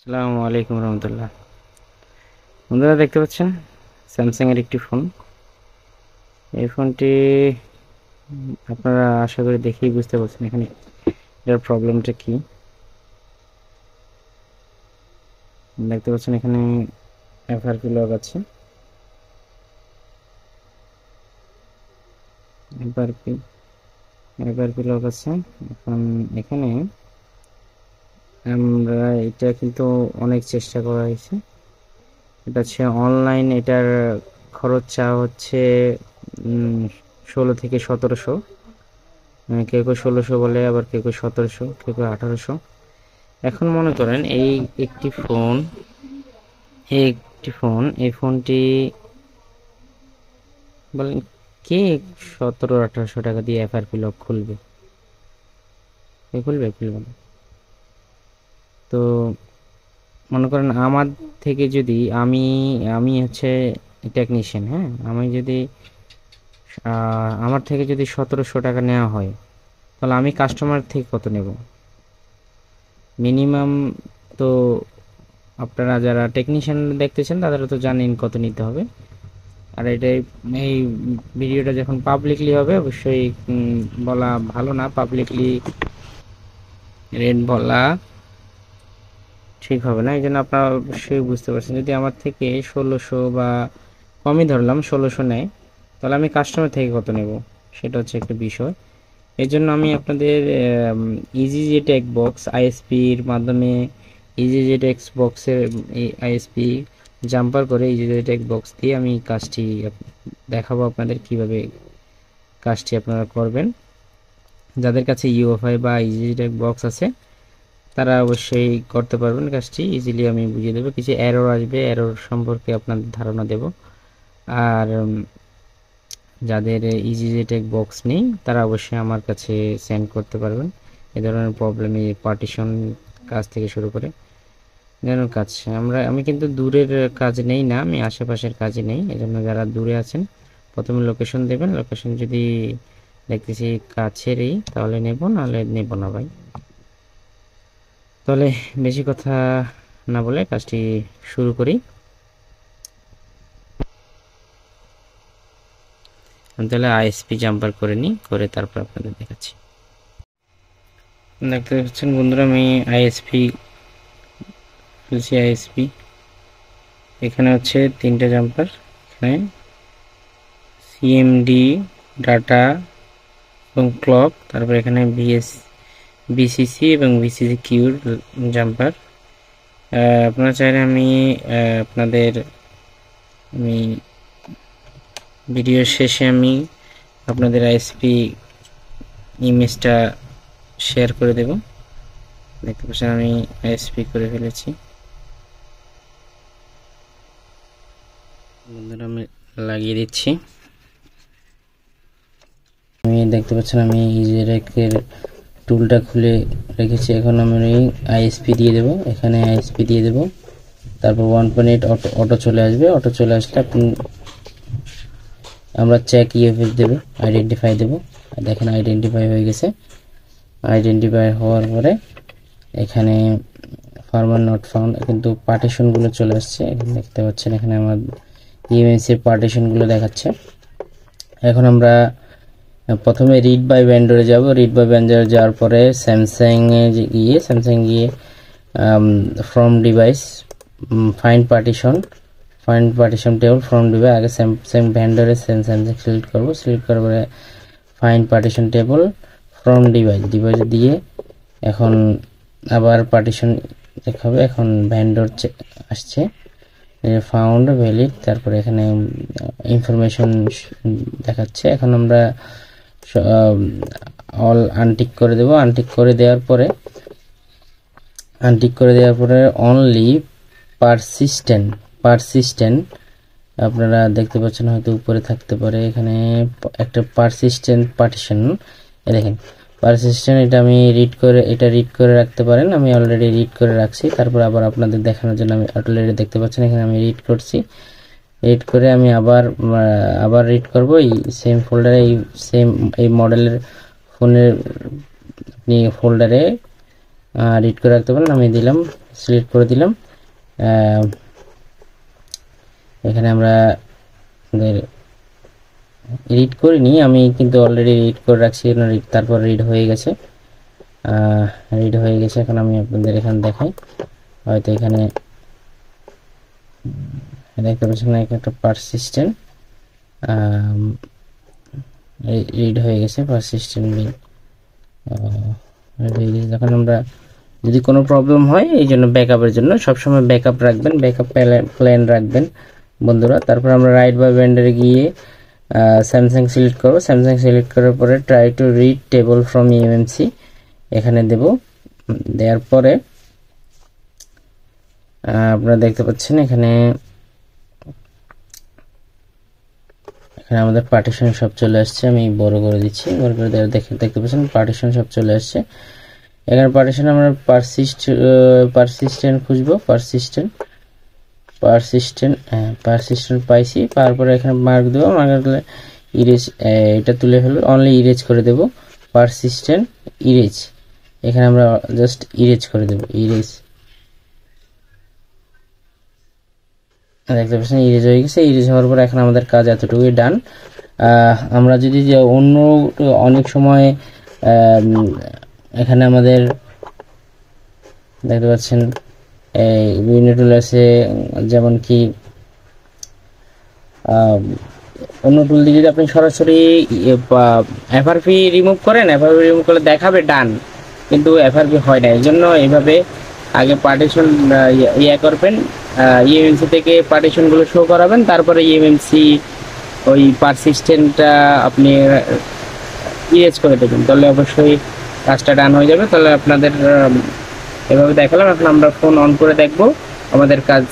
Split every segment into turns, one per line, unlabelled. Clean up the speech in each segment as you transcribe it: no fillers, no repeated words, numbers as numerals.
আসসালামু আলাইকুম রহমতুল্লাহ। বন্ধুরা দেখতে পাচ্ছেন স্যামসাং এর একটি ফোন। এই ফোনটি আপনারা আশা করি দেখেই বুঝতে পারছেন এখানে এটার প্রবলেমটা কি। দেখতে পাচ্ছেন এখানে এফআরপি লগ আছে, এফআরপি এফআরপি লগ আছে। এখন এখানে আমরা এটা কিন্তু অনেক চেষ্টা করা হয়েছে। এটা হচ্ছে অনলাইন, এটার খরচ চা হচ্ছে 1600 থেকে 1700। কেউ কেউ 1600 বলে, আবার কেউ কেউ 1700, কেউ কেউ 1800। এখন মনে করেন এই ফোনটি বলেন কে 1700-1800 টাকা দিয়ে এফআরপি লক খুলবে? কে খুলবে? খুলবে না। তো মনে করেন আমার থেকে যদি আমি আমি হচ্ছে টেকনিশিয়ান, হ্যাঁ, আমি যদি আমার থেকে যদি 1700 টাকা নেওয়া হয়, তাহলে আমি কাস্টমার থেকে কত নেব? মিনিমাম তো আপনারা যারা টেকনিশিয়ান দেখতেছেন তারা তো জানেন কত নিতে হবে। আর এটাই, এই ভিডিওটা যখন পাবলিকলি হবে অবশ্যই বলা ভালো না, পাবলিকলি রেট বলা ঠিক হবে না। এই জন্য আপনারা অবশ্যই বুঝতে পারছেন, যদি আমার থেকে 1600 বা কমই ধরলাম 1600 নেয়, তাহলে আমি কাস্টমার থেকে কত নেব, সেটা হচ্ছে একটা বিষয়। এই জন্য আমি আপনাদের ইজি টেক বক্স আইএসপির মাধ্যমে, ইজি টেক বক্সের আইএসপি জাম্পার করে ইজি টেক বক্স দিয়ে আমি কাজটি দেখাবো আপনাদের কিভাবে কাজটি আপনারা করবেন। যাদের কাছে ইউএফআই বা ইজি টেক বক্স আছে তারা অবশ্যই করতে পারবেন কাজটি ইজিলি। আমি বুঝিয়ে দেবো, কিছু এরর আসবে, এরর সম্পর্কে আপনাদের ধারণা দেব। আর যাদের ইজিজেটেক বক্স নেই তারা অবশ্যই আমার কাছে সেন্ড করতে পারবেন। এ ধরনের প্রবলেম, এই পার্টিশন কাজ থেকে শুরু করে যেন কাজ, আমি কিন্তু দূরের কাজ নেই না, আমি আশেপাশের কাজে নেই। এজন্য যারা দূরে আছেন প্রথমে লোকেশন দেবেন, লোকেশন যদি দেখতেছি কাছেরই তাহলে নেব, নাহলে নেব না ভাই। তাহলে বেশি কথা না বলে কাজটি শুরু করি। তাহলে আইএসপি জাম্পার করে নিই, করে তারপর আপনাদের দেখাচ্ছি। দেখতে পাচ্ছেন বন্ধুরা, আমি আইএসপি খুলছি। আইএসপি এখানে হচ্ছে 3টে জাম্পার, এখানে সিএমডি, ডাটা এবং ক্লক, তারপর এখানে বিসিসি এবং বিসিসি কিউর জাম্পার। আপনারা চাইলে আমি ভিডিওর শেষে আমি আপনাদের আইএসপি ইমেজটা শেয়ার করে দেব। দেখতে পাচ্ছেন আমি আইএসপি করে ফেলেছি। বন্ধুরা আমি লাগিয়ে দিচ্ছি। আমি দেখতে পাচ্ছেন আমি ইজিরেকের টুলটা খুলে রেখেছি। এখন আমি আইএসপি দিয়ে দেব, এখানে আইএসপি দিয়ে দেব, তারপর 1.8 অটো চলে আসবে। অটো চলে আসলে আমরা চেক ইউএফএস দেব, আইডেন্টিফাই দেব। দেখেন আইডেন্টিফাই হয়ে গেছে। আইডেন্টিফাই হওয়ার পরে এখানে ফার্মার নট ফাউন্ড, কিন্তু পার্টিশনগুলো চলে আসছে। এখানে দেখতে পাচ্ছেন এখানে আমার ইএমএসির পার্টিশনগুলো দেখাচ্ছে। এখন আমরা প্রথমে রিড বাই ভেন্ডরে যাব। রিড বাই ভেন্ডরে যাওয়ার পরে স্যামসাং গিয়ে from device find partition table from device, আগে স্যামসাং ভেন্ডরে স্যামসাং সিলেক্ট করব। সিলেক্ট করার পরে find partition table from device দিয়ে এখন আবার পার্টিশন দেখাবে। এখন ভেন্ডর আসছে, ফাউন্ড ভ্যালিড, তারপরে এখানে ইনফরমেশন দেখাচ্ছে। এখন আমরা অল আনটিক করে দেব। আনটিক করে দেওয়ার পরে অনলি পারসিস্টেন্ট আপনারা দেখতে পাচ্ছেন, হয়তো উপরে থাকতে পারে, এখানে একটা পারসিস্টেন্ট পার্টিশন দেখেন পারসিস্টেন্ট। এটা রিড করে রাখতে পারেন, আমি অলরেডি রিড করে রাখছি। তারপর আবার আপনাদের দেখানোর জন্য আমি অলরেডি দেখতে পাচ্ছেন এখানে আমি রিড করছি। রিড করে আমি আবার রিড করব এই সেম ফোল্ডারে, এই মডেলের ফোনের আপনি ফোল্ডারে রিড করে রাখতে পারেন। আমি দিলাম সিলেক্ট করে দিলাম। এখানে আমরা রিড করিনি, আমি কিন্তু অলরেডি রিড করে রাখছি, তারপর রিড হয়ে গেছে। এখন আমি আপনাদের এখানে দেখাই। হয়তো এখানে দেখতে পাচ্ছেন একটা পারসিস্টেন্ট রিড হয়ে গেছে। পারসিস্টেন্ট যখন আমরা যদি কোনো প্রবলেম হয়, এই জন্য ব্যাকআপের জন্য সবসময় ব্যাকআপ রাখবেন, ব্যাকআপ প্ল্যান রাখবেন বন্ধুরা। তারপর আমরা রাইট বাই ব্যান্ডারে গিয়ে স্যামসাং সিলেক্ট করব। স্যামসাং সিলেক্ট করার পরে try to read table from eMMC এখানে দেব। দেওয়ার পরে আপনারা দেখতে পাচ্ছেন এখানে আমাদের পার্টিশন সব চলে আসছে। আমি বড় করে দিচ্ছি, বড় করে দেওয়ার দেখতে পাচ্ছেন পার্টিশন সব চলে আসছে। এখানে পার্টিশন আমরা পারসিস্টেন্ট খুঁজবো। পারসিস্টেন্ট পাইছি। তারপরে এখানে মার্ক দেবো, মার্ক দিলে ইরেজ, এটা তুলে ফেলবো, অনলি ইরেজ করে দেব। পারসিস্টেন্ট ইরেজ, এখানে আমরা জাস্ট ইরেজ করে দেব। ইরেজ দেখতে পাচ্ছেন ইরেজ হয়ে গেছে। ইরেজ হওয়ার পর এখন আমাদের কাজ এতটুকুই ডান। আমরা যদি অন্য অনেক সময় এখানে আমাদের দেখতে পাচ্ছেন বিভিন্ন টুল আছে, যেমন কি অন্য টুল দিয়ে যদি আপনি সরাসরি এফআরপি রিমুভ করেন, এফআরপি রিমুভ করলে দেখাবে ডান, কিন্তু এফআরপি হয় না। এই জন্য এইভাবে আগে পার্টিশন করবেন, ইএমএমসি থেকে পার্টিশনগুলো শো করাবেন, তারপরে ইএমএমসি ওই পারসিস্টেন্টটা আপনি ইরেজ করে দেবেন, তাহলে অবশ্যই কাজটা ডান হয়ে যাবে। তাহলে আপনাদের এভাবে দেখালাম। এখন আমরা ফোন অন করে দেখব আমাদের কাজ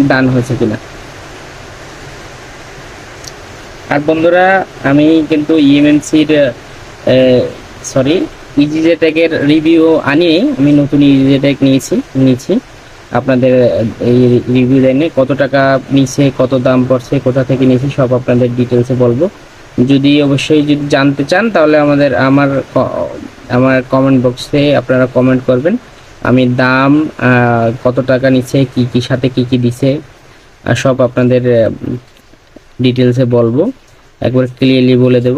ডান হয়েছে কিনা। আর বন্ধুরা, আমি কিন্তু ইএমএমসির ইজিজেটেকের রিভিউ আনিনি, আমি নতুন ইজিজেটেক নিয়েছি। আপনাদের এই রিভিউ দেয়নি, কত টাকা নিচ্ছে, কত দাম পড়ছে, কোথা থেকে নিয়েছি সব আপনাদের ডিটেলসে বলবো। অবশ্যই যদি জানতে চান তাহলে আমার কমেন্ট বক্সে আপনারা কমেন্ট করবেন। আমি দাম, কত টাকা নিচ্ছে, কি সাথে কি দিছে, সব আপনাদের ডিটেলসে বলবো, একবার ক্লিয়ারলি বলে দেব।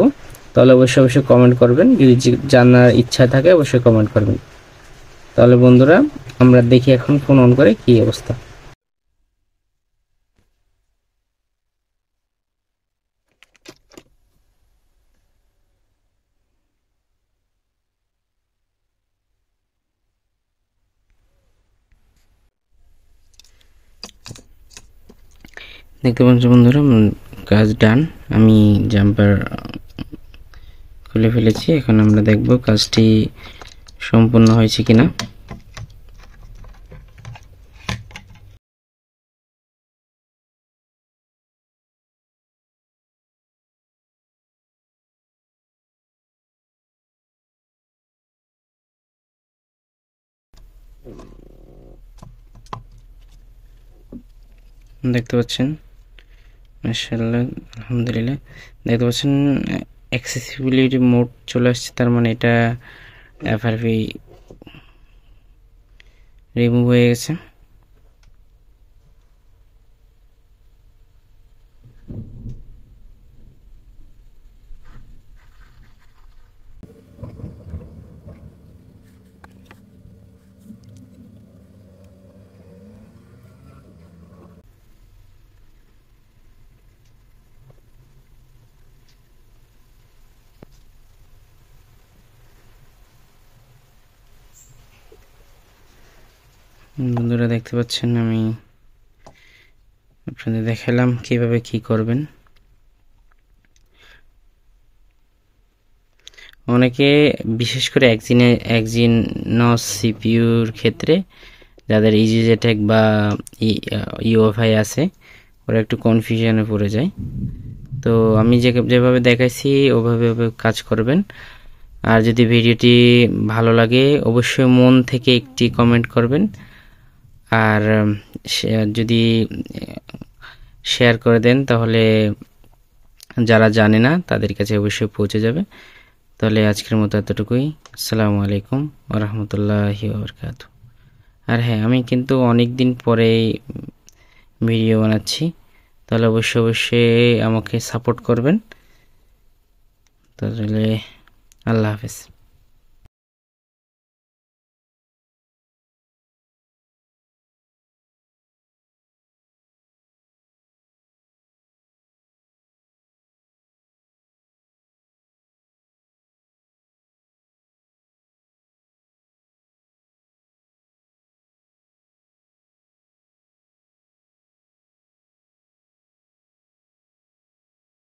তাহলে অবশ্যই কমেন্ট করবেন, যদি জানার ইচ্ছা থাকে অবশ্যই কমেন্ট করবেন। তাহলে বন্ধুরা, আমরা দেখি এখন ফোন অন করে কি অবস্থা। দেখতে পাচ্ছেন বন্ধুরা, কাজ ডান। আমি জাম্পার খুলে ফেলেছি। এখন আমরা দেখব কাজটি সম্পূর্ণ হয়েছে কিনা। দেখতে পাচ্ছেন, মাশাআল্লাহ, আলহামদুলিল্লাহ। দেখতে পাচ্ছেন অ্যাক্সেসিবিলিটি মোড চলে আসছে, তার মানে এটা এফআরপি রিমুভ হয়ে গেছে। বন্ধুরা দেখতে পাচ্ছেন, আমি আপনাদের দেখালাম কিভাবে কি করবেন। অনেকে বিশেষ করে এক্সিনোস সিপিইউর ক্ষেত্রে যাদের ইজিজেটেক বা ইউএফআই আছে, ওরা একটু কনফিউশনে পড়ে যায়। তো আমি যেভাবে দেখাইছি ওভাবে কাজ করবেন। আর যদি ভিডিওটি ভালো লাগে অবশ্যই মন থেকে একটি কমেন্ট করবেন, আর যদি শেয়ার করে দেন তাহলে যারা জানে না তাদের কাছে অবশ্যই পৌঁছে যাবে। তাহলে আজকের মতো এতটুকুই। আসসালামু আলাইকুম ওয়া রাহমাতুল্লাহি ওয়া বারাকাতুহু। আর হ্যাঁ, আমি কিন্তু অনেক দিন পরেই ভিডিও বানাচ্ছি, তাহলে অবশ্যই অবশ্যই আমাকে সাপোর্ট করবেন। তাহলে আল্লাহ হাফেজ।